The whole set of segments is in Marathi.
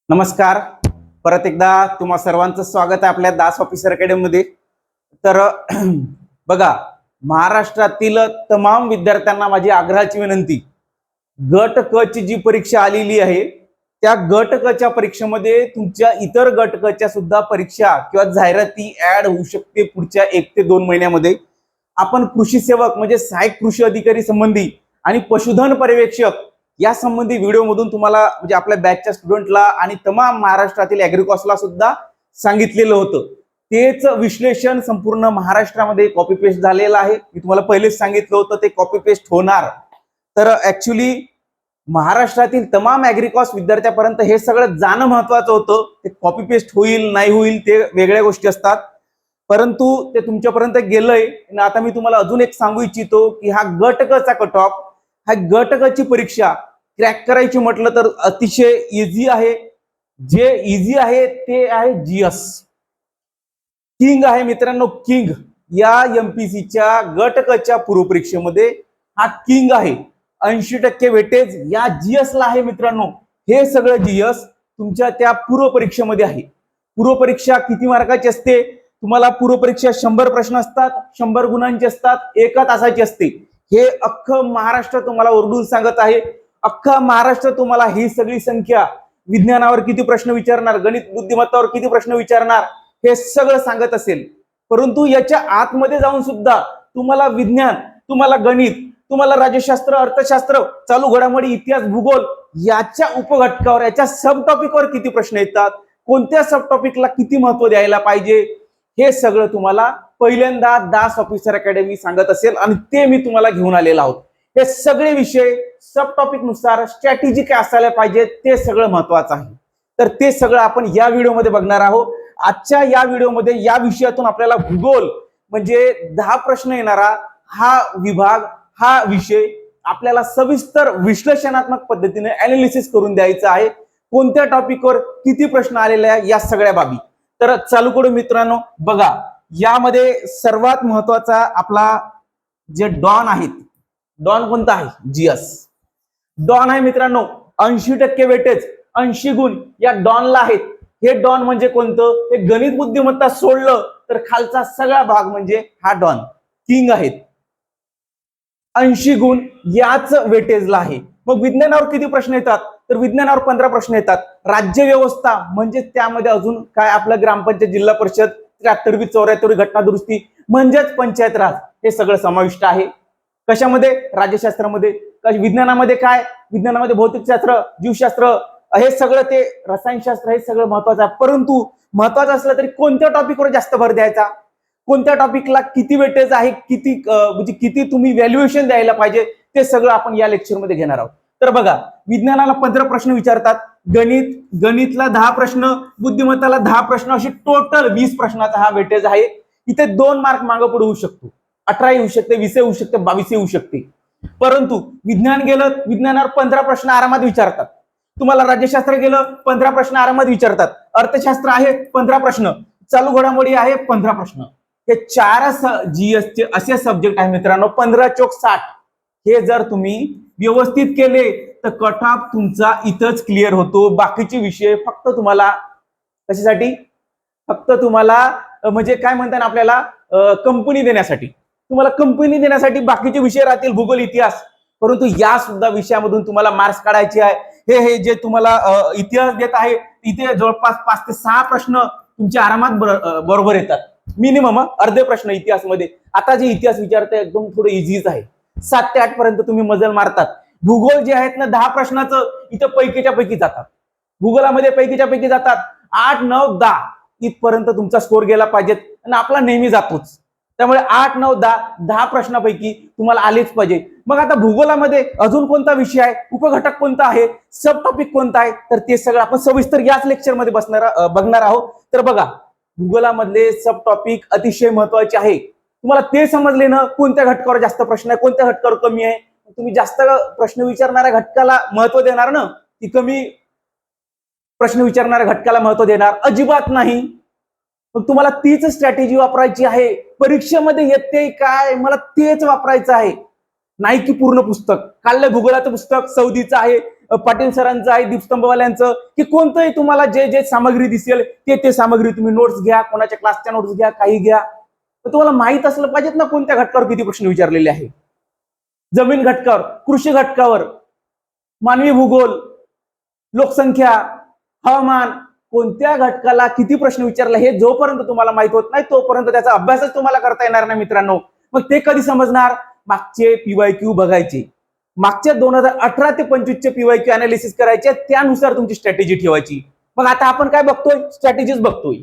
नमस्कार. परत एकदा तुम्हा सर्वांचं स्वागत आहे आपल्या दास ऑफिसर अकॅडमीमध्ये. तर बघा, महाराष्ट्रातील तमाम विद्यार्थ्यांना माझी आग्रहाची विनंती, गट क ची जी परीक्षा आलेली आहे त्या गट क च्या परीक्षेमध्ये तुमच्या इतर गट क च्या सुद्धा परीक्षा किंवा जाहिराती ऍड होऊ शकते पुढच्या 1 ते 2 महिन्यामध्ये. आपण कृषी सेवक म्हणजे सहाय्यक कृषी अधिकारी संबंधी आणि पशुधन पर्यवेक्षक या संबंधी व्हिडिओ मधून तुम्हाला म्हणजे आपल्या बॅचच्या स्टुडंटला आणि तमाम महाराष्ट्रातील ऍग्रिकॉसला सुद्धा सांगितलेलं होतं. तेच विश्लेषण संपूर्ण महाराष्ट्रामध्ये कॉपी पेस्ट झालेलं आहे. मी तुम्हाला पहिलेच सांगितलं होतं ते कॉपी पेस्ट होणार. तर ऍक्च्युली महाराष्ट्रातील तमाम ऍग्रिकॉस विद्यार्थ्यापर्यंत हे सगळं जाणं महत्वाचं होतं. ते कॉपी पेस्ट होईल नाही होईल ते वेगळ्या गोष्टी असतात, परंतु ते तुमच्यापर्यंत गेलंय. आता मी तुम्हाला अजून एक सांगू इच्छितो की हा गट क चा कट ऑफ, हा गट क ची परीक्षा क्रॅक करायची म्हटलं तर अतिशय इझी आहे. जे इझी आहे ते आहे जीएस. किंग आहे मित्रांनो, किंग या एमपीसीच्या गट क च्या पूर्वपरीक्षेमध्ये हा किंग आहे. 80% वेटेज या जीएस ला आहे मित्रांनो. हे सगळं जीएस तुमच्या त्या पूर्वपरीक्षेमध्ये आहे. पूर्वपरीक्षा किती मार्काची असते? तुम्हाला पूर्वपरीक्षा 100 प्रश्न असतात, 100 गुणांचे असतात, 1 तासाची असते. हे अख्खं महाराष्ट्र तुम्हाला ओरडून सांगत आहे. अख्खा महाराष्ट्र तुम्हाला ही सगळी संख्या, विज्ञानावर किती प्रश्न विचारणार, गणित बुद्धिमत्तावर किती प्रश्न विचारणार, हे सगळं सांगत असेल. परंतु याच्या आतमध्ये जाऊन सुद्धा तुम्हाला विज्ञान, तुम्हाला गणित, तुम्हाला राज्यशास्त्र, अर्थशास्त्र, चालू घडामोडी, इतिहास, भूगोल याच्या उपघटकावर, याच्या सब टॉपिकवर किती प्रश्न येतात, कोणत्या सब टॉपिकला किती महत्व द्यायला पाहिजे, हे सगळं तुम्हाला पहिल्यांदा दास ऑफिसर अकॅडमी सांगत असेल आणि ते मी तुम्हाला घेऊन आलेलो आहोत. हे सगळे विषय सब टॉपिक नुसार स्ट्रॅटेजी काय असायला पाहिजे ते सगळं महत्वाचं आहे. तर ते सगळं आपण या व्हिडिओमध्ये बघणार आहोत. आजच्या या व्हिडिओमध्ये या विषयातून आपल्याला भूगोल म्हणजे 10 प्रश्न येणारा हा विभाग, हा विषय आपल्याला सविस्तर विश्लेषणात्मक पद्धतीने अनालिसिस करून द्यायचा आहे. कोणत्या टॉपिकवर किती प्रश्न आलेले आहे या सगळ्या बाबी. तर चालू करू मित्रांनो. बघा, यामध्ये सर्वात महत्वाचा आपला जे डॉन आहेत, डॉन कोणता आहे? जीएस डॉन आहे मित्रांनो. 80% वेटेज, 80 गुण या डॉनला आहेत. हे डॉन म्हणजे कोणतं? हे गणित बुद्धिमत्ता सोडलं तर खालचा सगळा भाग म्हणजे हा डॉन, किंग आहेत. 80 गुण याच वेटेजला आहे. मग विज्ञानावर किती प्रश्न येतात? तर विज्ञानावर 15 प्रश्न येतात. राज्य व्यवस्था म्हणजे त्यामध्ये अजून काय आपलं ग्रामपंचायत, जिल्हा परिषद, 73वी 74वी घटना दुरुस्ती म्हणजेच पंचायत राज, हे सगळं समाविष्ट आहे. कशामध्ये? राज्यशास्त्रामध्ये. विज्ञानामध्ये काय? विज्ञानामध्ये भौतिकशास्त्र, जीवशास्त्र, हे सगळं, ते रसायनशास्त्र, हे सगळं महत्वाचं आहे. परंतु महत्वाचं असलं तरी कोणत्या टॉपिकवर जास्त भर द्यायचा, कोणत्या टॉपिकला किती वेटेज आहे, किती म्हणजे किती तुम्ही व्हॅल्युएशन द्यायला पाहिजे, ते सगळं आपण या लेक्चरमध्ये घेणार आहोत. तर बघा, विज्ञानाला 15 प्रश्न विचारतात, गणितला 10 प्रश्न, बुद्धिमत्ताला 10 प्रश्न, अशी टोटल 20 प्रश्नाचा हा वेटेज आहे. इथे 2 मार्क मागं पुढे होऊ शकतो. 18 येऊ शकते, 20 येऊ शकते, 22 येऊ शकते. परंतु विज्ञान गेलं, विज्ञानावर 15 प्रश्न आरामात विचारतात. तुम्हाला राज्यशास्त्र गेलं, 15 प्रश्न आरामात विचारतात. अर्थशास्त्र आहे 15 प्रश्न, चालू घडामोडी आहे 15 प्रश्न. हे 4 जीएसचे असे सब्जेक्ट आहे मित्रांनो. 15 चोक 60. हे जर तुम्ही व्यवस्थित केले तर कट ऑफ तुमचा इथंच क्लिअर होतो. बाकीचे विषय फक्त तुम्हाला कशासाठी? फक्त तुम्हाला म्हणजे काय म्हणतात आपल्याला, कंपनी देण्यासाठी. तुम्हाला कंपनी देण्यासाठी बाकीचे विषय राहतील, भूगोल, इतिहास. परंतु या सुद्धा विषयामधून तुम्हाला मार्क्स काढायचे आहे. हे जे तुम्हाला इतिहास देत आहे, इथे जवळपास 5 ते 6 प्रश्न तुमच्या आरामात बरोबर येतात. मिनिमम अर्धे प्रश्न इतिहासमध्ये. आता जे इतिहास विचारते एकदम थोडं इझीच आहे. 7 ते 8 पर्यंत तुम्ही मजल मारतात. भूगोल जे आहेत ना, 10 प्रश्नाचं इथं पैकीच्या पैकी जातात. भूगोलामध्ये पैकीच्या पैकी जातात. 8, 9, 10 इथपर्यंत तुमचा स्कोर गेला पाहिजे आणि आपला नेहमी जातोच. त्यामुळे 8, 9, 10 प्रश्नापैकी तुम्हाला आलेच पाहिजे. मग आता भूगोलामध्ये अजून कोणता विषय आहे, उपघटक कोणता आहे, सब टॉपिक कोणता आहे, तर ते सगळं आपण सविस्तर याच लेक्चरमध्ये बघणार आहोत. तर बघा, भूगोलामधले सब टॉपिक अतिशय महत्वाचे आहे. तुम्हाला ते समजले ना, कोणत्या घटकावर जास्त प्रश्न आहे, कोणत्या घटकावर कमी आहे. तुम्ही जास्त प्रश्न विचारणाऱ्या घटकाला महत्व देणार ना, की कमी प्रश्न विचारणाऱ्या घटकाला महत्व देणार? अजिबात नाही. मग तुम्हाला तीच स्ट्रॅटेजी वापरायची आहे. परीक्षेमध्ये येते काय, मला तेच वापरायचं आहे. नाही की पूर्ण पुस्तक काढलंय. भूगोलाचं पुस्तक सौदीचं आहे, पाटील सरांचं आहे, दीपस्तंभवाल्यांचं, की कोणतंही तुम्हाला जे जे सामग्री दिसेल ते सामग्री तुम्ही नोट्स घ्या, कोणाच्या क्लासच्या नोट्स घ्या, काही घ्या. तर तुम्हाला माहित असलं पाहिजेत ना कोणत्या घटकावर किती प्रश्न विचारलेले आहे. जमीन घटकावर, कृषी घटकावर, मानवी भूगोल, लोकसंख्या, हवामान, कोणत्या घटकाला किती प्रश्न विचारला हे जोपर्यंत तुम्हाला माहित होत नाही तोपर्यंत त्याचा अभ्यासच तुम्हाला करता येणार नाही मित्रांनो. मग ते कधी समजणार? मागचे पीवायक्यू बघायचे, मागच्या 2018 ते 25 पीवायक्यू अनालिसिस करायचे, त्यानुसार तुमची स्ट्रॅटेजी ठेवायची. मग आता आपण काय बघतोय? स्ट्रॅटेजीज बघतोय.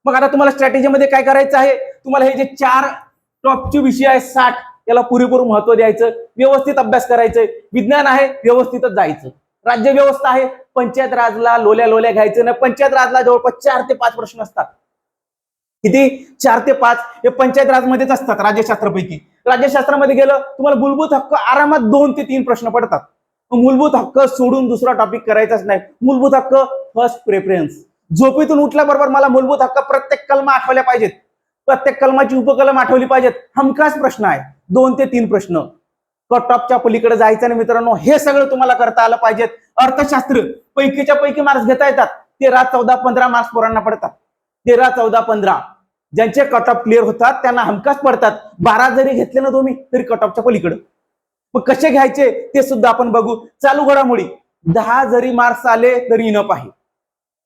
मग आता तुम्हाला स्ट्रॅटेजीमध्ये काय करायचं आहे? तुम्हाला हे जे 4 टॉपचे विषय आहे 60 याला पुरेपूर महत्व द्यायचं, व्यवस्थित अभ्यास करायचंय. विज्ञान आहे व्यवस्थितच जायचं. राज्य व्यवस्था आहे, पंचायत राजला लोल्या घ्यायचं नाही. पंचायत राजला जवळपास 4 ते 5 प्रश्न असतात. किती? 4 ते 5 हे पंचायत राजमध्येच असतात राज्यशास्त्रापैकी. राज्यशास्त्रामध्ये गेलं तुम्हाला मूलभूत हक्क आरामात 2 ते 3 प्रश्न पडतात. मूलभूत हक्क सोडून दुसरा टॉपिक करायचाच नाही. मूलभूत हक्क फर्स्ट प्रेफरन्स. झोपेतून उठल्याबरोबर मला मूलभूत हक्क प्रत्येक कलमा आठवल्या पाहिजेत, प्रत्येक कलमाची उपकलम आठवली पाहिजेत. हमखास प्रश्न आहे, 2 ते 3 प्रश्न. कट ऑफच्या पलीकडे जायचं नाही मित्रांनो. हे सगळं तुम्हाला करता आलं पाहिजेत. अर्थशास्त्र पैकीच्या पैकी मार्क्स घेता येतात. 13, 14, 15 मार्क्स पोरांना पडतात. 13, 14, 15 ज्यांचे कट ऑफ क्लिअर होतात त्यांना हमखास पडतात. 12 जरी घेतले ना तुम्ही तरी कट ऑफच्या पलीकडे. मग कसे घ्यायचे ते सुद्धा आपण बघू. चालू घडामोडी 10 जरी मार्क्स आले तरी इनफ आहे,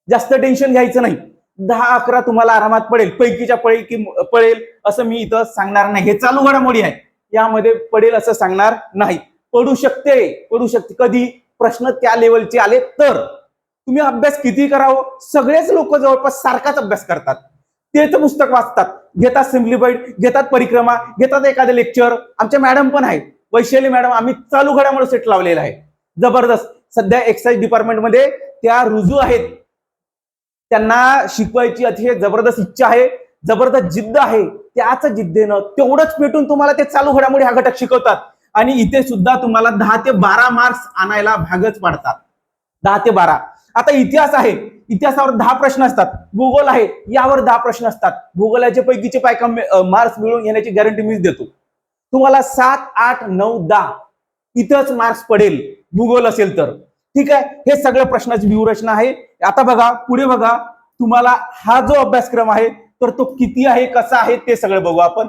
जास्त टेन्शन घ्यायचं नाही. 10-11 तुम्हाला आरामात पडेल, पैकीच्या पैकी पडेल असं मी इथं सांगणार नाही. हे चालू घडामोडी आहे, यामध्ये पडेल असं सांगणार नाही. पडू शकते कधी प्रश्न त्या लेवलचे आले तर. तुम्ही अभ्यास किती करावं? सगळेच लोक जवळपास सारखाच अभ्यास करतात, तेच पुस्तक वाचतात, घेतात सिम्प्लिफाईड, घेतात परिक्रमा, घेतात एखादं लेक्चर. आमच्या मॅडम पण आहेत, वैशाली मॅडम, आम्ही चालू घडामोडी सेट लावलेला आहे जबरदस्त. सध्या एक्साइज डिपार्टमेंटमध्ये त्या रुजू आहेत, त्यांना शिकवायची अतिशय जबरदस्त इच्छा आहे, जबरदस्त जिद्द आहे. त्याच जिद्दीनं तेवढंच पेटून तुम्हाला ते चालू घडामोडी हा घटक शिकवतात. आणि इथे सुद्धा तुम्हाला 10 ते 12 मार्क्स आणायला भागच पाडतात. 10 ते 12. आता इतिहास आहे, इतिहासावर 10 प्रश्न असतात. भूगोल आहे, यावर 10 प्रश्न असतात. भूगोलाचे पैकीचे मार्क्स मिळवून घेण्याची गॅरंटी मीच देतो. तुम्हाला 7, 8, 9, 10 इथंच मार्क्स पडेल भूगोल असेल तर. ठीक आहे, हे सगळं प्रश्नाची व्यूहरचना आहे. आता बघा, पुढे बघा, तुम्हाला हा जो अभ्यासक्रम आहे तर तो किती आहे, कसा आहे ते सगळं बघू आपण.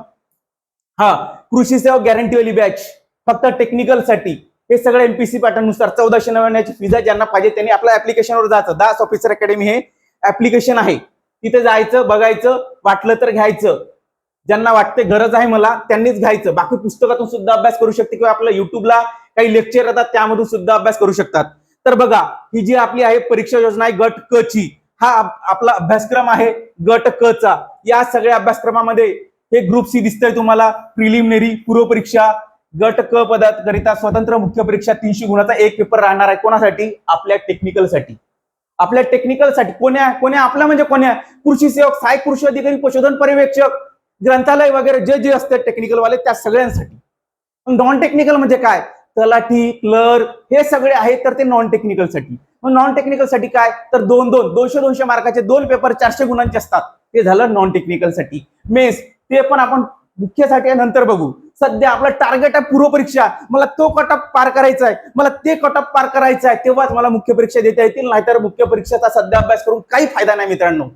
हा, कृषी सेवा गॅरंटीवाली बॅच फक्त टेक्निकल साठी. हे सगळं एमपीसी पॅटर्न नुसार 1499 फीज आहे. ज्यांना पाहिजे त्यांनी आपल्या ऍप्लिकेशनवर जायचं. दास ऑफिसर अकॅडमी हे ऍप्लिकेशन आहे, तिथे जायचं, बघायचं, वाटलं तर घ्यायचं. ज्यांना वाटते गरज आहे मला त्यांनीच घ्यायचं. बाकी पुस्तकातून सुद्धा अभ्यास करू शकते किंवा आपल्या युट्यूबला काही लेक्चर येतात त्यामधून सुद्धा अभ्यास करू शकतात. तर बघा, ही जी आपली आहे परीक्षा योजना आहे गट क ची, हा आपला अभ्यासक्रम आहे गट क चा. या सगळ्या अभ्यासक्रमामध्ये हे ग्रुप सी दिसतंय तुम्हाला, प्रिलिमिनरी, पूर्व परीक्षा. गट क पदाकरिता स्वतंत्र मुख्य परीक्षा 300 गुणाचा एक पेपर राहणार आहे. कोणासाठी? आपल्या टेक्निकलसाठी. आपल्या टेक्निकलसाठी कोण्या आपल्या म्हणजे कोण्या? कृषी सेवक, सहाय्यक कृषी अधिकारी, पशुधन पर्यवेक्षक, ग्रंथालय वगैरे जे जे असते टेक्निकल वाले त्या सगळ्यांसाठी. नॉन टेक्निकल म्हणजे काय? तलाठी, क्लर्क हे सगळे आहेत तर ते नॉन टेक्निकल साठी. मग नॉन टेक्निकल साठी काय? तर 200 मार्काचे 2 पेपर 400 गुणांचे असतात. ते झालं नॉन टेक्निकल साठी. मेस ते पण आपण मुख्यसाठी नंतर बघू. सध्या आपलं टार्गेट आहे पूर्व परीक्षा. मला तो कट ऑफ पार करायचा आहे, मला ते कट ऑफ पार करायचं आहे, तेव्हाच मला मुख्य परीक्षा देता येतील. नाहीतर मुख्य परीक्षेचा सध्या अभ्यास करून काही फायदा नाही मित्रांनो.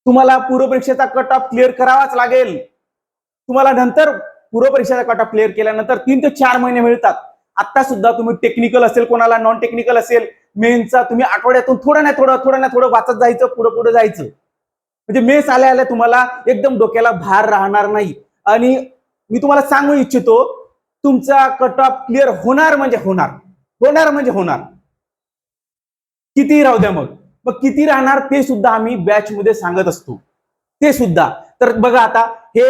तुम्हाला पूर्व परीक्षेचा कट ऑफ क्लिअर करावाच लागेल. तुम्हाला नंतर पूर्व परीक्षेचा कट ऑफ क्लिअर केल्यानंतर 3 ते 4 महिने मिळतात. आता सुद्धा तुम्ही टेक्निकल असेल, कोणाला नॉन टेक्निकल असेल, मेन्सचा तुम्ही आठवड्यातून थोडं ना थोडं वाचत जायचं, पुढे जायचं. म्हणजे मेस आल्या तुम्हाला एकदम डोक्याला भार राहणार नाही. आणि मी तुम्हाला सांगू इच्छितो, तुमचा कट ऑफ क्लिअर होणार म्हणजे होणार. किती राहू द्या, मग किती राहणार ते सुद्धा आम्ही बॅच मध्ये सांगत असतो, ते सुद्धा. तर बघा, आता हे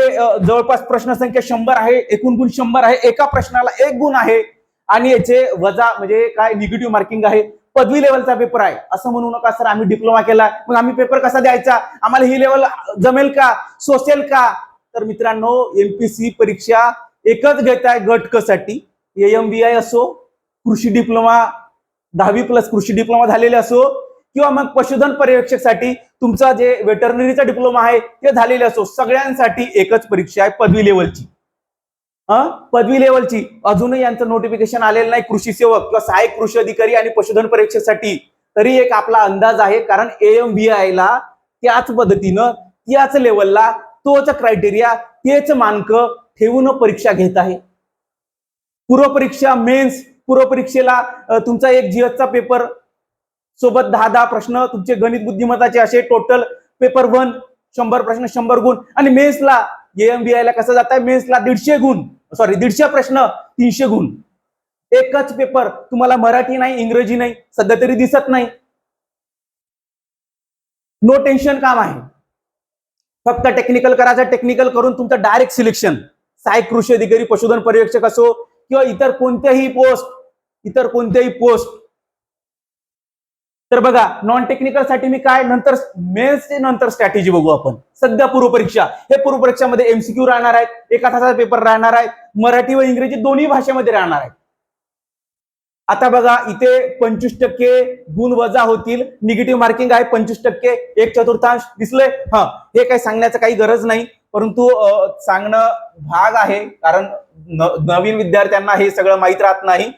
जवळपास प्रश्न संख्या 100 आहे, एकूण गुण 100 आहे. एका प्रश्नाला 1 गुण आहे आणि याचे वजा म्हणजे काय, निगेटिव्ह मार्किंग आहे. पदवी लेवलचा पेपर आहे असं म्हणू नका सर आम्ही डिप्लोमा केला मग आम्ही पेपर कसा द्यायचा, आम्हाला ही लेवल जमेल का, सोसेल का. तर मित्रांनो, एमपीसी परीक्षा एकच घेत आहे गट क साठी. एएमबीआय असो, कृषी डिप्लोमा 10वी+ कृषी डिप्लोमा झालेले असो, किंवा मग पशुधन पर्यवेक्षकसाठी तुमचा जे वेटरनरीचा डिप्लोमा आहे ते झालेले असो, सगळ्यांसाठी एकच परीक्षा आहे पदवी लेवलची. पदवी लेवलची अजूनही यांचं नोटिफिकेशन आलेलं नाही कृषी सेवक किंवा सहाय्यक कृषी अधिकारी आणि पशुधन परीक्षेसाठी. तरी एक आपला अंदाज आहे, कारण AMVI ला त्याच पद्धतीनं त्याच लेवलला तोच क्रायटेरिया तेच मानक ठेवून परीक्षा घेत आहे. पूर्वपरीक्षा मेन्स पूर्वपरीक्षेला तुमचा एक GS चा पेपर सोबत 10 प्रश्न तुमचे गणित बुद्धिमत्ताचे असे टोटल पेपर 1 100 प्रश्न 100 गुण. आणि मेन्सला AMVI ला कसं जात आहे, मेन्सला 150 प्रश्न 300 गुण. एकच पेपर, तुम्हाला मराठी नाही इंग्रजी नाही सध्या तरी दिसत नाही. नो टेन्शन काम आहे, फक्त टेक्निकल करायचं, टेक्निकल करून तुमचं डायरेक्ट सिलेक्शन सहाय्यक कृषी अधिकारी पशुधन पर्यवेक्षक असो किंवा इतर कोणत्याही पोस्ट. तर बघा नॉन टेक्निकल साठी मी काय नंतर मेन्सचे नंतर स्ट्रॅटेजी बघू आपण. सध्या पूर्वपरीक्षा, हे पूर्वपरीक्षामध्ये MCQ राहणार आहेत, 1 तासाचा पेपर राहणार आहे, मराठी व इंग्रजी दोन्ही भाषेमध्ये राहणार आहेत. आता बघा इथे 25% गुण वजा होतील, निगेटिव्ह मार्किंग आहे 25%, 1/4 दिसले. हे काही सांगण्याचं काही गरज नाही, परंतु सांगणं भाग आहे, कारण नवीन विद्यार्थ्यांना हे सगळं माहित राहत नाही.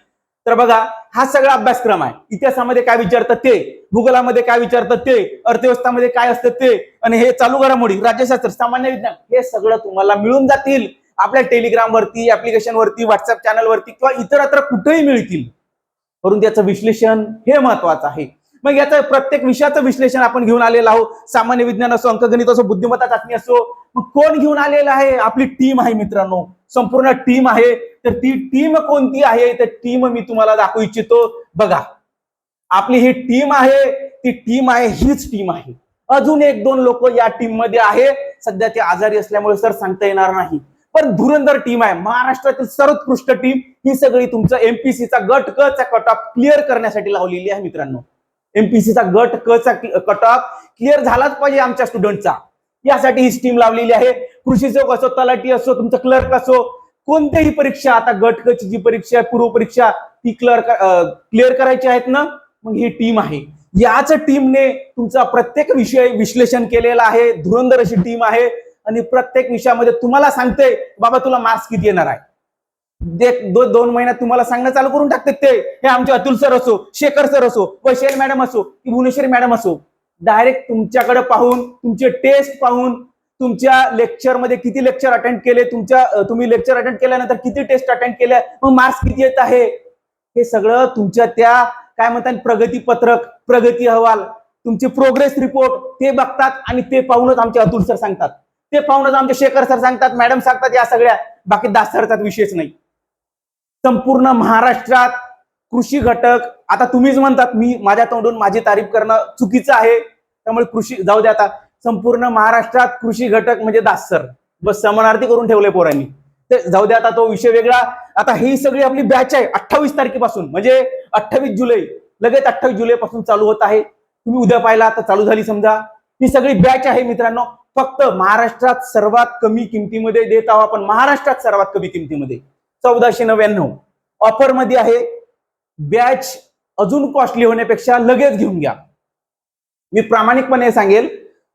तर बघा हा सगळा अभ्यासक्रम आहे. इतिहासामध्ये काय विचारतात ते, भूगोलामध्ये काय विचारतात ते, अर्थव्यवस्थामध्ये काय असतं ते, आणि हे चालू घडामोडी, राज्यशास्त्र, सामान्य विज्ञान, हे सगळं तुम्हाला मिळून जातील आपल्या टेलिग्राम वरती, ऍप्लिकेशन वरती, व्हॉट्सअप चॅनल वरती किंवा इतरत्र कुठेही मिळतील. परंतु याचं विश्लेषण हे महत्वाचं आहे. मग याचं प्रत्येक विषयाचं विश्लेषण आपण घेऊन आलेलं आहोत. सामान्य विज्ञान असो, अंकगणित असो, बुद्धिमत्ता चाचणी असो. मग कोण घेऊन आलेलं आहे? आपली टीम आहे मित्रांनो, संपूर्ण टीम आहे. तर ती टीम कोणती आहे, तर टीम मी तुम्हाला दाखवू इच्छितो. बघा आपली ही टीम आहे, ती टीम आहे, हीच टीम आहे. अजून 1-2 लोक या टीम मध्ये आहे, सध्या ते आजारी असल्यामुळे सर सांगता येणार नाही. पण धुरंधर टीम आहे, महाराष्ट्रातील सर्वोत्कृष्ट टीम. ही सगळी तुमचं MPSCचा गट क चा कट ऑफ क्लिअर करण्यासाठी लावलेली आहे मित्रांनो. MPSCचा गट क चा कट ऑफ क्लिअर झालाच पाहिजे आमच्या स्टुडंटचा, यासाठी ही टीम लावलेली आहे. कृषी सेवक असो, तलाठी असो, तुमचं क्लर्क असो, कोणत्याही परीक्षा, आता गट क ची जी परीक्षा आहे पूर्व परीक्षा, ती क्लिअर करायची आहेत ना, मग ही टीम आहे. याच टीमने तुमचा प्रत्येक विषय विश्लेषण केलेला आहे. धुरंधर अशी टीम आहे आणि प्रत्येक विषयामध्ये तुम्हाला सांगते बाबा तुला मार्क्स किती येणार आहे. 2 महिन्यात तुम्हाला सांगणं चालू करून टाकते ते. हे आमचे अतुल सर असो, शेखर सर असो, वैशाली मॅडम असो की भुवनेश्वरी मॅडम असो, डायरेक्ट तुमच्याकडे पाहून, तुमचे टेस्ट पाहून, तुमच्या लेक्चरमध्ये किती लेक्चर अटेंड केले, तुम्ही लेक्चर अटेंड केल्यानंतर किती टेस्ट अटेंड केल्या, मग मार्क्स किती येत आहे, हे सगळं तुमच्या त्या काय म्हणतात प्रगती पत्रक, प्रगती अहवाल, तुमचे प्रोग्रेस रिपोर्ट ते बघतात. आणि ते पाहूनच आमचे अतुल सर सांगतात, ते पाहूनच आमचे शेखर सर सांगतात, मॅडम सांगतात, या सगळ्या. बाकी दास सरचा विषयच नाही. संपूर्ण महाराष्ट्रात कृषी घटक, आता तुम्हीच म्हणतात मी माझ्या तोंडून माझी तारीफ करणं चुकीचं आहे, त्यामुळे कृषी जाऊ द्या. आता संपूर्ण महाराष्ट्रात कृषी घटक म्हणजे दास सर, बस समानार्थी करून ठेवले पोरांनी, ते जाऊ द्या. आता तो विषय वेगळा. आता ही सगळी आपली बॅच आहे 28 तारखेपासून, म्हणजे 28 जुलै, लगेच 28 जुलै पासून चालू होत आहे. तुम्ही उद्या पाहिला तर चालू झाली समजा. ही सगळी बॅच आहे मित्रांनो. फक्त महाराष्ट्रात सर्वात कमी किमतीमध्ये देत आहोत आपण, महाराष्ट्रात सर्वात कमी किमतीमध्ये 1499 ऑफर मध्ये आहे. बॅच अजून कॉस्टली होण्यापेक्षा लगेच घेऊन घ्या. मी प्रामाणिकपणे सांगेल,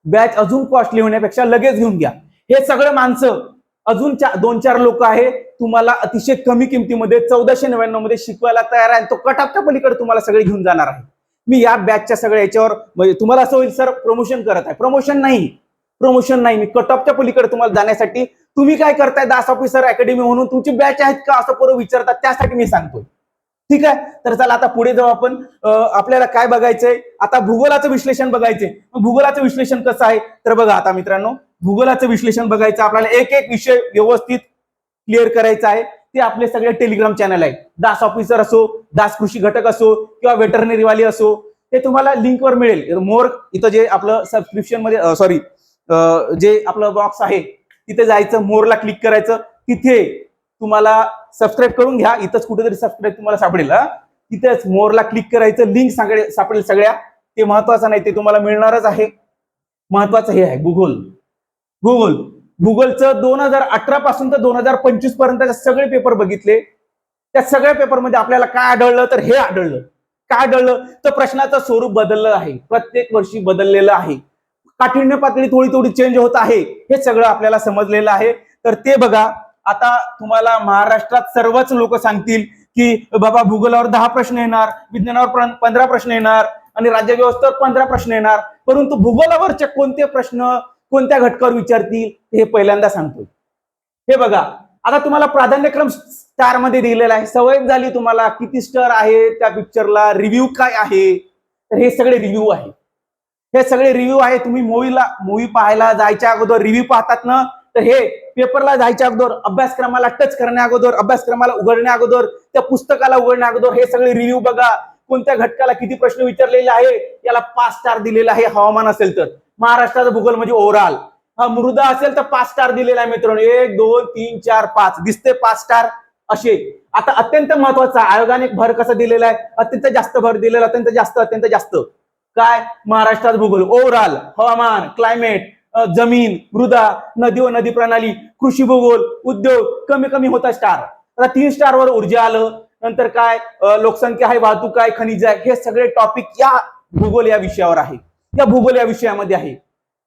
बॅच अजून कॉस्टली होण्यापेक्षा लगेच घेऊन घ्या. हे सगळं माणसं अजून 2-4 लोक आहे, तुम्हाला अतिशय कमी किमतीमध्ये 1499 मध्ये शिकवायला तयार आहे. तो कट ऑफच्या पलीकडे तुम्हाला सगळे घेऊन जाणार आहे. मी या बॅचच्या सगळ्या याच्यावर, म्हणजे तुम्हाला असं होईल सर प्रमोशन करत आहे, प्रमोशन नाही. मी कट ऑफच्या पलीकडे तुम्हाला जाण्यासाठी, तुम्ही काय करताय दास ऑफिसर अकॅडमी म्हणून तुमची बॅच आहेत का असं पोरं विचारतात, त्यासाठी मी सांगतोय. ठीक आहे, तर चला आता पुढे जाऊ आपण. आपल्याला काय बघायचंय, आता भूगोलाचं विश्लेषण बघायचंय. भूगोलाचं विश्लेषण कसं आहे, तर बघा आता मित्रांनो, भूगोलाचं विश्लेषण बघायचं आपल्याला, एक विषय व्यवस्थित क्लिअर करायचा आहे. ते आपले सगळे टेलिग्राम चॅनल आहेत, दास ऑफिसर असो, दास कृषी घटक असो किंवा वेटरनरी वाली असो, ते तुम्हाला लिंकवर मिळेल. मोर इथं जे आपलं सबस्क्रिप्शन मध्ये, जे आपलं बॉक्स आहे तिथे जायचं, मोरला क्लिक करायचं, तिथे तुम्हाला सबस्क्राईब करून घ्या. इथंच कुठेतरी सबस्क्राईब तुम्हाला सापडेल, तिथेच मोरला क्लिक करायचं, लिंक सापडेल सगळ्या. ते महत्वाचं नाही, ते तुम्हाला मिळणारच आहे. महत्वाचं हे आहे भूगोलचं 2018 पासून तर 2025 पर्यंतचे सगळे पेपर बघितले. त्या सगळ्या पेपरमध्ये आपल्याला काय आढळलं, तर हे आढळलं. काय आढळलं, तर प्रश्नाचं स्वरूप बदललं आहे, प्रत्येक वर्षी बदललेलं आहे. काठिण्य पातळी थोडी चेंज होत आहे, हे सगळं आपल्याला समजलेलं आहे. तर ते बघा, आता तुम्हाला महाराष्ट्रात सर्वच लोक सांगतील की बाबा भूगोलावर 10 प्रश्न येणार, विज्ञानावर 15 प्रश्न येणार आणि राज्यव्यवस्थेवर 15 प्रश्न येणार, परंतु भूगोलावरचे कोणते प्रश्न कोणत्या घटकावर विचारतील हे पहिल्यांदा सांगतो. हे बघा, आता तुम्हाला प्राधान्यक्रम स्टार मध्ये दिलेला आहे. सवय झाली तुम्हाला किती स्टार आहे त्या पिक्चरला, रिव्ह्यू काय आहे, तर हे सगळे रिव्ह्यू आहे. हे सगळे रिव्ह्यू आहे. तुम्ही मूवी पाहायला जायच्या अगोदर रिव्ह्यू पाहतात ना, तर हे पेपरला जायच्या अगोदर, अभ्यासक्रमाला टच करण्या अगोदर, अभ्यासक्रमाला उघडण्या अगोदर, त्या पुस्तकाला उघडण्या अगोदर हे सगळे रिव्ह्यू बघा. कोणत्या घटकाला किती प्रश्न विचारलेले आहे, याला 5 स्टार दिलेला आहे. हवामान असेल तर, महाराष्ट्राचा भूगोल म्हणजे ओव्हरऑल. मृदा असेल तर 5 स्टार दिलेला आहे मित्रांनो. 1 2 3 4 5 दिसते 5 स्टार असे. आता अत्यंत महत्वाचा आयोगाने भर कसा दिलेला आहे, अत्यंत जास्त भर दिलेला, अत्यंत जास्त काय, महाराष्ट्राचा भूगोल ओव्हरऑल, हवामान, क्लायमेट, जमीन, मृदा, नदी व नदी प्रणाली, कृषी भूगोल, उद्योग, कमी कमी होता स्टार. आता 3 स्टारवर ऊर्जा आलं. नंतर काय, लोकसंख्या आहे, वाहतूक आहे, खनिज आहे, हे सगळे टॉपिक या भूगोल या विषयावर आहे, या भूगोल या विषयामध्ये आहे.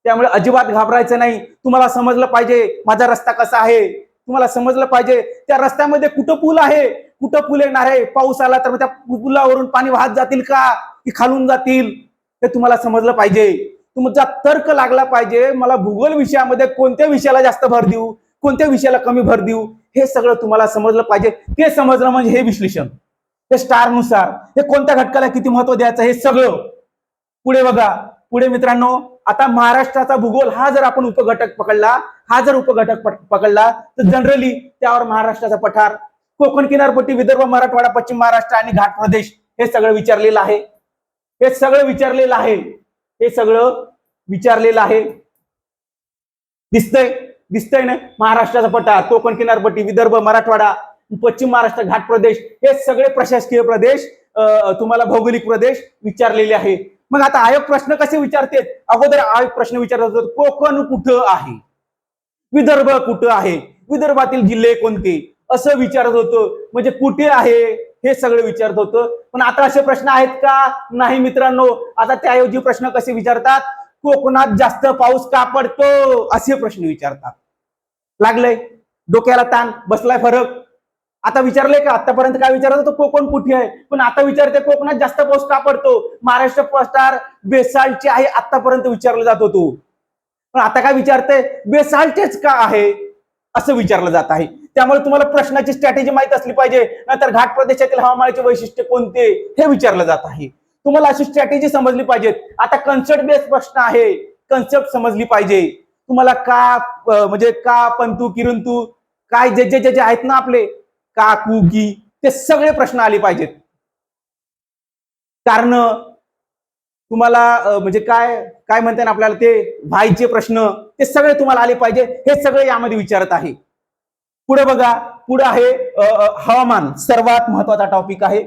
त्यामुळे अजिबात घाबरायचं नाही. तुम्हाला समजलं पाहिजे माझा रस्ता कसा आहे, तुम्हाला समजलं पाहिजे त्या रस्त्यामध्ये कुठं पूल आहे, कुठं पूल येणार आहे, पाऊस आला तर त्या पुलावरून पाणी वाहत जातील का की खालून जातील, हे तुम्हाला समजलं पाहिजे. तुमचा तर्क लागला पाहिजे. मला भूगोल विषयामध्ये कोणत्या विषयाला जास्त भर देऊ, कोणत्या विषयाला कमी भर देऊ, हे सगळं तुम्हाला समजलं पाहिजे. ते समजलं म्हणजे हे विश्लेषण, ते स्टारनुसार हे कोणत्या घटकाला किती महत्व द्यायचं हे सगळं. पुढे बघा, पुढे मित्रांनो, आता महाराष्ट्राचा भूगोल हा जर आपण उपघटक पकडला, पकडला तर जनरली त्यावर महाराष्ट्राचा पठार, कोकण किनारपट्टी, विदर्भ, मराठवाडा, पश्चिम महाराष्ट्र आणि घाट प्रदेश हे सगळं विचारलेलं आहे. हे सगळं विचारलेलं आहे. हे सगळं विचारलेलं आहे. दिसतंय ना, महाराष्ट्राचा पठार, कोकण किनारपट्टी, विदर्भ, मराठवाडा, पश्चिम महाराष्ट्र, घाट प्रदेश हे सगळे प्रशासकीय प्रदेश, तुम्हाला भौगोलिक प्रदेश विचारलेले आहे. मग आता आयोग प्रश्न कसे विचारते, अगोदर आयोग प्रश्न विचारत होतो कोकण कुठं आहे, विदर्भ कुठं आहे, विदर्भातील जिल्हे कोणते, असं विचारत होतं. म्हणजे कुठे आहे हे सगळं विचारत होतं. पण आता असे प्रश्न आहेत का, नाही मित्रांनो. आता त्याऐवजी प्रश्न कसे विचारतात, कोकणात जास्त पाऊस का पडतो असे प्रश्न विचारतात. लागलंय डोक्याला ताण, बसलाय फरक. आता विचारले का, आतापर्यंत काय विचारत होतं, कोकण कुठे आहे, पण आता विचारते कोकणात जास्त पाऊस का पडतो, महाराष्ट्र पठार बेसाल्टचे आहे आतापर्यंत विचारलं जात होतो. पण आता काय विचारते, बेसाल्टचेच का आहे असं विचारलं जात आहे. त्यामुळे तुम्हाला प्रश्नाची स्ट्रॅटेजी माहित असली पाहिजे. नंतर घाट प्रदेशातील हवामानाचे वैशिष्ट्य कोणते हे विचारलं जात आहे. तुम्हाला अशी स्ट्रॅटेजी समजली पाहिजे. आता कन्सेप्ट बेस्ड प्रश्न आहे, कन्सेप्ट समजली पाहिजे तुम्हाला. का म्हणजे का, पंतू, किरंतू, काय जे जे जे आहेत ना आपले, का, कु, की, ते सगळे प्रश्न आले पाहिजेत. कारण तुम्हाला म्हणजे काय काय म्हणते ना आपल्याला, ते व्हायचे प्रश्न ते सगळे तुम्हाला आले पाहिजे. हे सगळे यामध्ये विचारत आहे. पुढे बघा, पुढे आहे हवामान, सर्वात महत्वाचा टॉपिक आहे.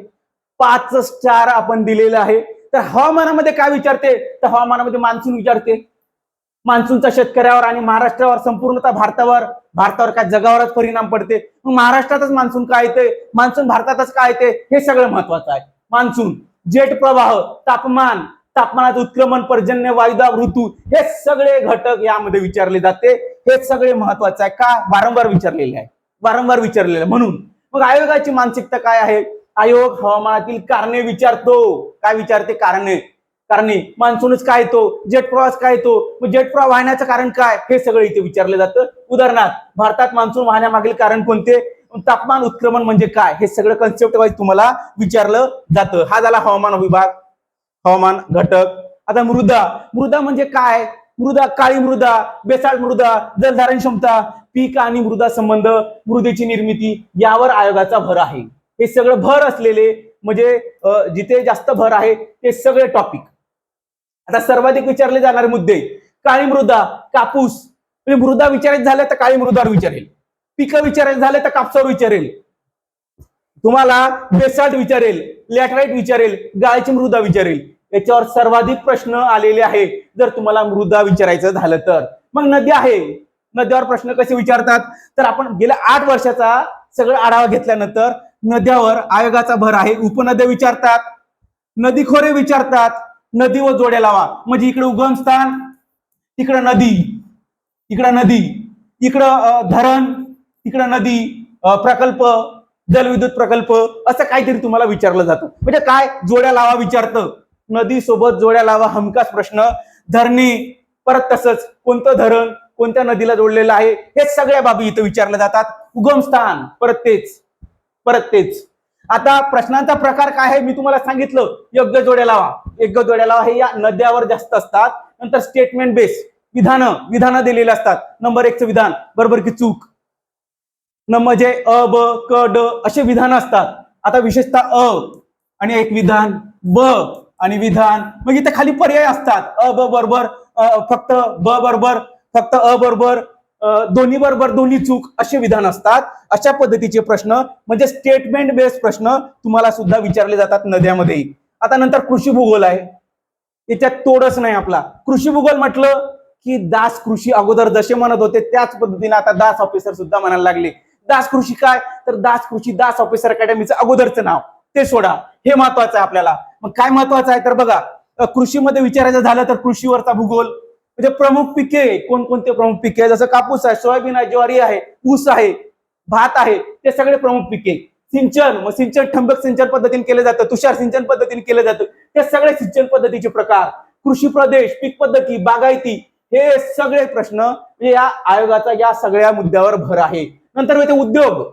5 स्टार आपण दिलेलं आहे. तर हवामानामध्ये काय विचारते, तर हवामानामध्ये मान्सून विचारते. मान्सूनचा शेतकऱ्यावर आणि महाराष्ट्रावर, संपूर्णतः भारतावर काय जगावरच परिणाम पडते. मग महाराष्ट्रातच मान्सून काय येते, मान्सून भारतातच काय येते, हे सगळं महत्वाचं आहे. मान्सून, जेट प्रवाह, तापमानात उत्क्रमण, पर्जन्य, वायुदाब, ऋतू हे सगळे घटक यामध्ये विचारले जाते. हे सगळे महत्वाचे आहे. का, वारंवार विचारलेले आहे. म्हणून मग आयोगाची मानसिकता काय आहे, आयोग हवामानातील कारणे विचारतो. काय विचारते, कारणे. मान्सूनच काय येतो, जेट प्रवास काय येतो, मग जेट प्रवाह वाहण्याचं कारण काय, हे सगळं इथे विचारलं जातं. उदाहरणार्थ, भारतात मान्सून वाहण्यामागील कारण कोणते, तापमान उत्क्रमण म्हणजे काय, हे सगळं कन्सेप्ट वाईज तुम्हाला विचारलं जातं. हा झाला हवामान विभाग, हवामान घटक. आता मृदा म्हणजे काय, मृदा, काळी मृदा, बेसाल्ट मृदा, जलधारण क्षमता, पीक आणि मृदा संबंध, मृदेची निर्मिती यावर आयोगाचा भर आहे. हे सगळं भर असलेले म्हणजे जिथे जास्त भर आहे ते सगळे टॉपिक. आता सर्वाधिक विचारले जाणारे मुद्दे, काळी मृदा, कापूस, म्हणजे मृदा विचारायचं झालं तर काळी मृदावर विचारेल, पिकं विचारायचं झालं तर कापसावर विचारेल, तुम्हाला बेसाल्ट विचारेल, लॅटराइट विचारेल, गाळाची मृदा विचारेल. याच्यावर सर्वाधिक प्रश्न आलेले आहेत जर तुम्हाला मृदा विचारायचं झालं तर. मग नदी आहे, नद्यावर प्रश्न कसे विचारतात, तर आपण गेल्या 8 वर्षाचा सगळं आढावा घेतल्यानंतर नद्यावर आयोगाचा भर आहे. उपनद्या विचारतात, नदीखोरे विचारतात, नदी व जोड्या लावा, म्हणजे इकडे उगमस्थान, इकडं नदी, इकडं धरण, तिकडे नदी, प्रकल्प, जलविद्युत प्रकल्प असं काहीतरी तुम्हाला विचारलं जातं. म्हणजे काय, जोड्या लावा विचारतं. नदी सोबत जोड्या लावा हमखास प्रश्न. धरणे, परत तसंच कोणतं धरण कोणत्या नदीला जोडलेलं आहे, हे सगळ्या बाबी इथं विचारल्या जातात. उगमस्थान, परत तेच. आता प्रश्नांचा प्रकार काय आहे मी तुम्हाला सांगितलं. योग्य जोड्या लावा हे या नद्यावर जास्त असतात. नंतर स्टेटमेंट बेस, विधानं दिलेले असतात. नंबर 1चं विधान बरोबर की चूक, म्हणजे अ ब क ड असे विधान असतात. आता विशेषतः अ आणि एक विधान, ब आणि विधान, मग इथे खाली पर्याय असतात. अ ब बरोबर, फक्त ब बरोबर, फक्त अ बरोबर, दोन्ही बरोबर दोन्ही चूक असे विधान असतात. अशा पद्धतीचे प्रश्न म्हणजे स्टेटमेंट बेस्ड प्रश्न तुम्हाला सुद्धा विचारले जातात नद्यामध्ये. आता नंतर कृषी भूगोल आहे. याच्यात तोडच नाही आपला. कृषी भूगोल म्हटलं की दास कृषी अगोदर जसे म्हणत होते त्याच पद्धतीने आता दास ऑफिसर सुद्धा म्हणायला लागले. दास कृषी काय, तर दास कृषी दास ऑफिसर अकॅडमीचं अगोदरचं नाव ते सोडा, हे महत्वाचं आहे आपल्याला. मग काय महत्वाचं आहे तर बघा, कृषीमध्ये विचारायचं झालं तर कृषीवरचा भूगोल म्हणजे प्रमुख पिके, कोणकोणते प्रमुख पिके, जसं कापूस आहे, सोयाबीन आहे, ज्वारी आहे, ऊस आहे, भात आहे, ते सगळे प्रमुख पिके. सिंचन, मग सिंचन ठिबक सिंचन पद्धतीने केलं जातं, तुषार सिंचन पद्धतीने केलं जातं, ते सगळे सिंचन पद्धतीचे प्रकार. कृषी प्रदेश, पीक पद्धती, बागायती, हे सगळे प्रश्न म्हणजे या आयोगाचा या सगळ्या मुद्द्यावर भर आहे. नंतर येते उद्योग.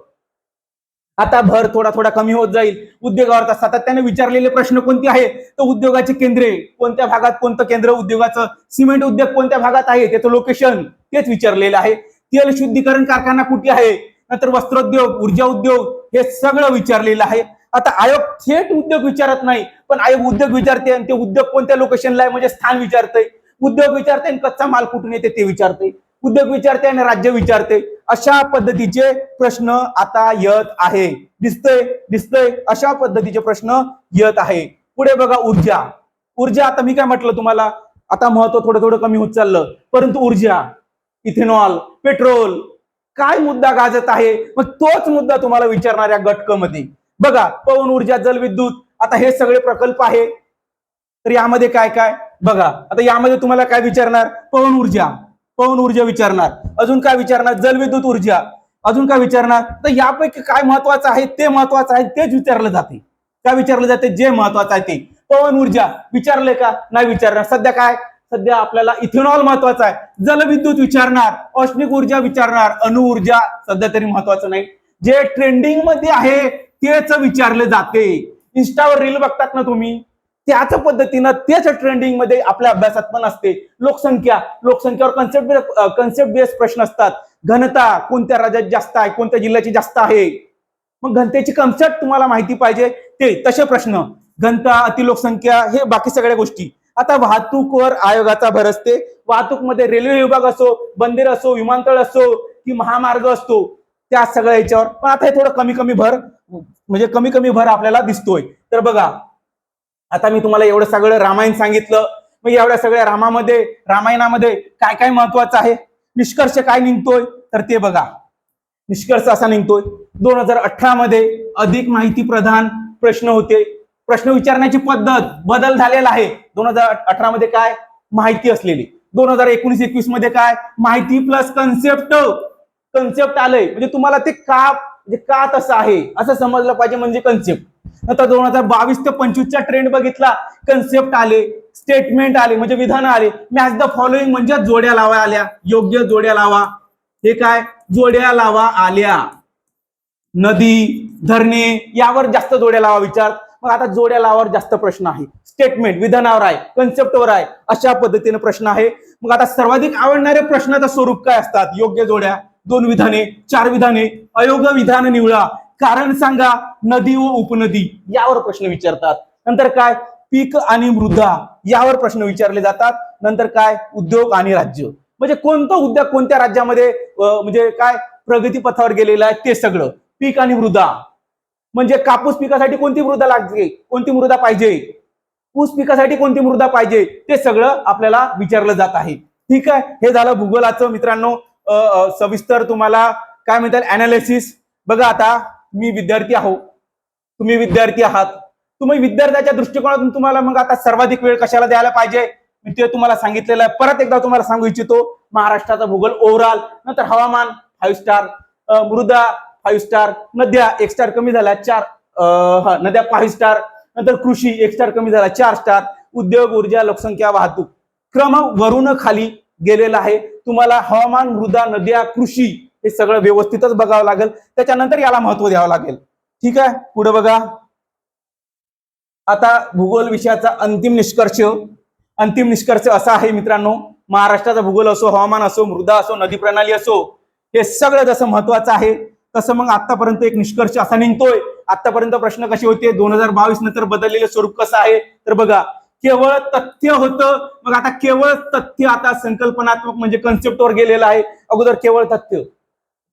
आता भर थोडा कमी होत जाईल. उद्योगावर सातत्याने विचारलेले प्रश्न कोणते आहे, तर उद्योगाची केंद्रे, कोणत्या भागात कोणतं केंद्र उद्योगाचं, सिमेंट उद्योग कोणत्या भागात आहे, त्याचं लोकेशन तेच विचारलेलं आहे. तेल शुद्धीकरण कारखाना कुठे आहे, नंतर वस्त्रोद्योग, ऊर्जा उद्योग, हे सगळं विचारलेलं आहे. आता आयोग थेट उद्योग विचारत नाही, पण आयोग उद्योग विचारते आणि ते उद्योग कोणत्या लोकेशनला आहे म्हणजे स्थान विचारते. उद्योग विचारते आणि कच्चा माल कुठून येते ते विचारते. उद्योग विचारते आणि राज्य विचारते. अशा पद्धतीचे प्रश्न आता येत आहे. दिसतंय अशा पद्धतीचे प्रश्न येत आहे. पुढे बघा ऊर्जा. आता मी काय म्हटलं तुम्हाला, आता महत्व थोडं कमी होत चाललं, परंतु ऊर्जा, इथेनॉल, पेट्रोल, काय मुद्दा गाजत आहे, मग तोच मुद्दा तुम्हाला विचारणाऱ्या गटकमध्ये बघा. पवन ऊर्जा, जलविद्युत, आता हे सगळे प्रकल्प आहे. तर यामध्ये काय काय बघा, आता यामध्ये तुम्हाला काय विचारणार, पवन ऊर्जा विचारणार. अजून काय विचारणार, जलविद्युत ऊर्जा. अजून काय विचारणार, तर यापैकी काय महत्वाचं आहे, ते महत्वाचं आहे तेच विचारलं जाते. काय विचारलं जाते, जे महत्वाचं आहे ते. पवन ऊर्जा विचारले का, नाही विचारणार. सध्या आपल्याला इथेनॉल महत्वाचं आहे. जलविद्युत विचारणार, औष्णिक ऊर्जा विचारणार, अणुऊर्जा सध्या तरी महत्वाचं नाही. जे ट्रेंडिंग मध्ये आहे तेच विचारले जाते. इन्स्टावर रील बघतात ना तुम्ही, त्याच पद्धतीनं तेच ट्रेंडिंग मध्ये आपल्या अभ्यासात पण असते. लोकसंख्यावर कन्सेप्ट बेस्ड प्रश्न असतात. घनता कोणत्या राज्यात जास्त आहे, कोणत्या जिल्ह्याची जास्त आहे, मग घनतेची कन्सेप्ट तुम्हाला माहिती पाहिजे ते तसे प्रश्न. घनता, अतिलोकसंख्या, हे बाकी सगळ्या गोष्टी. आता वाहतूकवर आयोगाचा भर असते. वाहतूकमध्ये रेल्वे विभाग असो, बंदर असो, विमानतळ असो की महामार्ग असतो, त्या सगळ्या याच्यावर. पण आता हे थोडं कमी कमी भर आपल्याला दिसतोय. तर बघा, आता मी तुम्हाला एवढं सगळं रामायण सांगितलं, मग एवढ्या सगळ्या रामायणामध्ये काय काय महत्वाचं आहे, निष्कर्ष काय निघतोय, तर ते बघा. निष्कर्ष असा निघतोय, 2018 मध्ये अधिक माहिती प्रधान प्रश्न होते. प्रश्न विचारण्याची पद्धत बदल झालेला आहे. 2018 मध्ये काय, माहिती असलेली. 2019-21 मध्ये काय, माहिती प्लस कन्सेप्ट आलंय. म्हणजे तुम्हाला ते का तसं आहे असं समजलं पाहिजे, म्हणजे कन्सेप्ट. नंतर 2022 ते 25चा ट्रेंड बघितला, कन्सेप्ट आले, स्टेटमेंट आले म्हणजे विधान आले. मॅच द फॉलोइंग म्हणजे जोड्या लावा आल्या. योग्य जोड्या लावा. हे काय, जोड्या लावा आल्या. नदी, धरणे यावर जास्त जोड्या लावा विचार. मग आता जोड्या लावावर जास्त प्रश्न आहे. स्टेटमेंट विधानावर आहे, कन्सेप्टवर आहे, अशा पद्धतीने प्रश्न आहे. मग आता सर्वाधिक आवडणारे प्रश्नाचं स्वरूप काय असतात, योग्य जोड्या, 2 विधाने, 4 विधाने, अयोग्य विधान निवडा, कारण सांगा, नदी व उपनदी यावर प्रश्न विचारतात. नंतर काय, पीक आणि मृदा यावर प्रश्न विचारले जातात. नंतर काय, उद्योग आणि राज्य, म्हणजे कोणतं उद्योग कोणत्या राज्यामध्ये म्हणजे काय प्रगती पथावर गेलेलं आहे ते सगळं. पीक आणि मृदा म्हणजे कापूस पिकासाठी कोणती मृदा लागते, कोणती मृदा पाहिजे, ऊस पिकासाठी कोणती मृदा पाहिजे, ते सगळं आपल्याला विचारलं जात आहे. ठीक आहे, हे झालं भूगोलाचं मित्रांनो सविस्तर तुम्हाला काय म्हणतात अनालिसिस. बघा, आता मी विद्यार्थी आहो, तुम्ही विद्यार्थी आहात. तुम्ही विद्यार्थ्याच्या दृष्टिकोनातून तुम्हाला मग आता सर्वाधिक वेळ कशाला द्यायला पाहिजे मी ते तुम्हाला सांगितलेलं आहे. परत एकदा तुम्हाला सांगू इच्छितो, महाराष्ट्राचा भूगोल ओव्हरऑल, नंतर हवामान 5 स्टार, मृदा 5 स्टार, नद्या 1 स्टार कमी झाल्या 4, नद्या 5 स्टार, नंतर कृषी 1 स्टार कमी झाला 4 स्टार, उद्योग, ऊर्जा, लोकसंख्या, वाहतूक. क्रम वरून खाली गेलेला आहे. तुम्हाला हवामान, मृदा, नद्या, कृषी हे सगळं व्यवस्थितच बघावं लागेल, त्याच्यानंतर याला महत्व द्यावं लागेल. ठीक आहे, पुढे बघा. आता भूगोल विषयाचा अंतिम निष्कर्ष असा आहे मित्रांनो, महाराष्ट्राचा भूगोल असो, हवामान असो, मृदा असो, नदी प्रणाली असो, हे सगळं जसं महत्वाचं आहे तसं मग आतापर्यंत एक निष्कर्ष असा निघतोय. आतापर्यंत प्रश्न कसे होते, 2022 नंतर बदललेलं स्वरूप कसं आहे, तर बघा केवळ तथ्य होतं. मग आता केवळ तथ्य आता संकल्पनात्मक म्हणजे कन्सेप्टवर गेलेलं आहे. अगोदर केवळ तथ्य.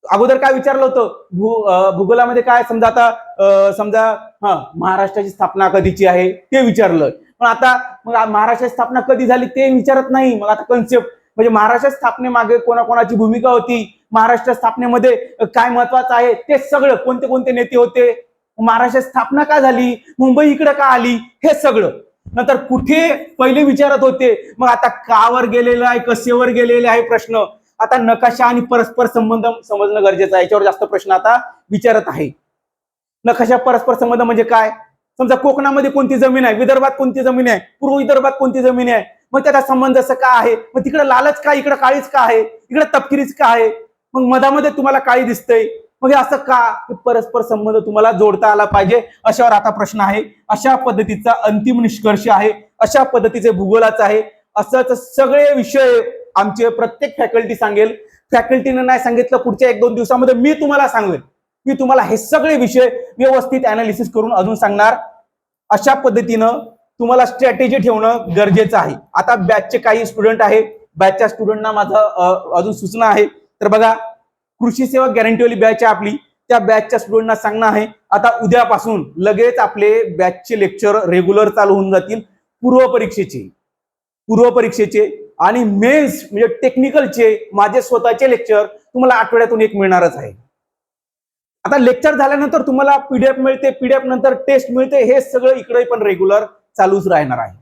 अगोदर काय विचारलं होतं भूगोलामध्ये, काय समजा आता महाराष्ट्राची स्थापना कधीची आहे ते विचारलं. पण आता मग महाराष्ट्राची स्थापना कधी झाली ते विचारत नाही. मग आता कन्सेप्ट म्हणजे महाराष्ट्र स्थापनेमागे कोणाकोणाची भूमिका होती, महाराष्ट्र स्थापनेमध्ये काय महत्वाचं आहे ते सगळं, कोणते कोणते नेते होते, महाराष्ट्र स्थापना का झाली, मुंबई इकडे का आली, हे सगळं. नंतर कुठे पहिले विचारत होते, मग आता कावर गेलेलं आहे, कसेवर गेलेले आहे प्रश्न. आता नकाशा आणि परस्पर संबंध समजणं गरजेचं आहे. याच्यावर जास्त प्रश्न आता विचारत आहे. नकाशा परस्पर संबंध म्हणजे काय, समजा कोकणामध्ये कोणती जमीन आहे, विदर्भात कोणती जमीन आहे, पूर्व विदर्भात कोणती जमीन आहे, मग त्याचा संबंध असं का आहे, मग तिकडे लालच का, इकडे काळीच का आहे, इकडे तपकिरीच का आहे, मग मधामध्ये तुम्हाला काळी दिसतंय, मग हे असं का, परस्पर संबंध तुम्हाला जोडता आला पाहिजे. अशावर आता प्रश्न आहे. अशा पद्धतीचा अंतिम निष्कर्ष आहे, अशा पद्धतीचे भूगोलाचं आहे. असंच सगळे विषय आमचे प्रत्येक फॅकल्टी सांगेल. फॅकल्टीने नाही सांगितलं, पुढच्या 1-2 दिवसामध्ये मी तुम्हाला सांगेल. मी तुम्हाला हे सगळे विषय व्यवस्थित अनालिसिस करून अजून सांगणार. अशा पद्धतीनं तुम्हाला स्ट्रॅटेजी ठेवणं गरजेचं आहे. आता बॅचचे काही स्टुडंट आहे, बॅचच्या स्टुडंटना माझं अजून सूचना आहे. तर बघा, कृषी सेवा गॅरंटीवाली बॅच आहे आपली, त्या बॅचच्या स्टुडंटना सांगणं आहे, आता उद्यापासून लगेच आपले बॅचचे लेक्चर रेग्युलर चालू होऊन जातील. पूर्व परीक्षेचे आणि मेन्स म्हणजे टेक्निकलचे माझे स्वतःचे लेक्चर तुम्हाला आठवड्यातून एक मिळणारच आहे. आता लेक्चर झाल्यानंतर तुम्हाला पीडीएफ मिळते, पीडीएफ नंतर टेस्ट मिळते, हे सगळं इकडे पण रेग्युलर चालूच राहणार आहे.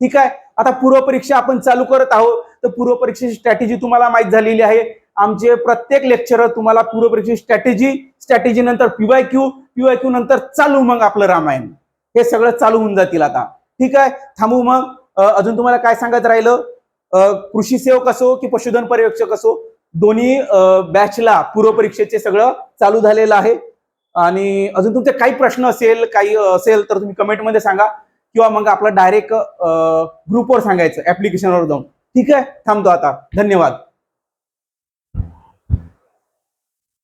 ठीक आहे. आता पूर्व परीक्षा आपण चालू करत आहोत, तर पूर्व परीक्षेची स्ट्रॅटेजी तुम्हाला माहित झालेली आहे. आमचे प्रत्येक लेक्चर तुम्हाला पूर्व परीक्षेची स्ट्रॅटेजी नंतर पीवायक्यू नंतर चालू मग आपलं रामायण, हे सगळं चालू होऊन जातील आता. ठीक आहे, थांबू मग. अजून तुम्हाला काय सांगायचं राहिलं, कृषी सेवक असो की पशुधन पर्यवेक्षक असो, दोन्ही बॅचला पूर्व परीक्षेचे सगळं चालू झालेलं आहे. आणि अजून तुमचे काही प्रश्न असेल तर तुम्ही कमेंटमध्ये सांगा, किंवा मग आपलं डायरेक्ट ग्रुपवर सांगायचं ऍप्लिकेशनवर जाऊन. ठीक आहे, थांबतो आता. धन्यवाद.